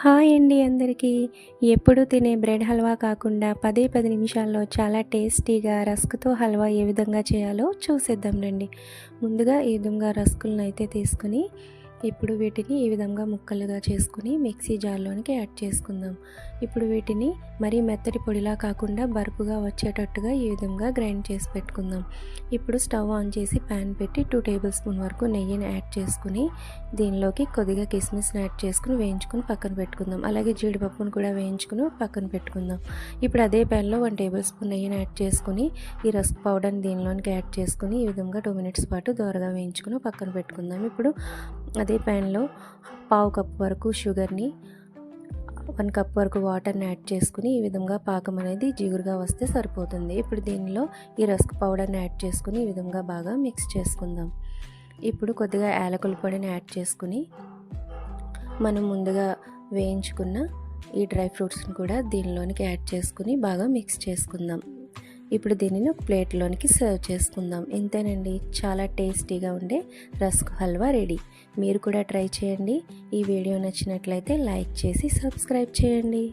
Hi అండి అందరికీ. ఎప్పుడూ తినే బ్రెడ్ హల్వా కాకుండా 10 నిమిషాల్లో చాలా టేస్టీగా రస్క్‌తో హల్వా ఏ విధంగా చేయాలో చూసేద్దాం రండి. ముందుగా ఈ విధంగా రస్కులనైతే తీసుకొని ఇప్పుడు వీటిని ఈ విధంగా ముక్కలుగా చేసుకుని మిక్సీ జార్‌లోనికి యాడ్ చేసుకుందాం. ఇప్పుడు వీటిని మరీ మెత్తటి పొడిలా కాకుండా బరుకుగా వచ్చేటట్టుగా ఈ విధంగా గ్రైండ్ చేసి పెట్టుకుందాం. ఇప్పుడు స్టవ్ ఆన్ చేసి ప్యాన్ పెట్టి 2 టేబుల్ స్పూన్ వరకు నెయ్యిని యాడ్ చేసుకుని దీనిలోకి కొద్దిగా కిస్మిస్ని యాడ్ చేసుకుని వేయించుకుని పక్కన పెట్టుకుందాం. అలాగే జీడిపప్పును కూడా వేయించుకుని పక్కన పెట్టుకుందాం. ఇప్పుడు అదే ప్యాన్లో 1 టేబుల్ స్పూన్ నెయ్యిని యాడ్ చేసుకుని ఈ రస్క్ పౌడర్ని దీనిలోనికి యాడ్ చేసుకుని ఈ విధంగా 2 మినిట్స్ పాటు దోరగా వేయించుకుని పక్కన పెట్టుకుందాం. ఇప్పుడు అదే ప్యాన్లో పావు కప్పు వరకు షుగర్ని 1 కప్ వరకు వాటర్ని యాడ్ చేసుకుని ఈ విధంగా పాకం అనేది జిగురుగా వస్తే సరిపోతుంది. ఇప్పుడు దీనిలో ఈ రస్క్ పౌడర్ని యాడ్ చేసుకుని ఈ విధంగా బాగా మిక్స్ చేసుకుందాం. ఇప్పుడు కొద్దిగా యాలకుల పొడిని యాడ్ చేసుకుని మనం ముందుగా వేయించుకున్న ఈ డ్రై ఫ్రూట్స్ని కూడా దీనిలోనికి యాడ్ చేసుకుని బాగా మిక్స్ చేసుకుందాం. ఇప్పుడు దీనిని ఒక ప్లేట్లోనికి సర్వ్ చేసుకుందాం. ఇంతేనండి, చాలా టేస్టీగా ఉండే రస్క్ హల్వా రెడీ. మీరు కూడా ట్రై చేయండి. ఈ వీడియో నచ్చినట్లయితే లైక్ చేసి సబ్స్క్రైబ్ చేయండి.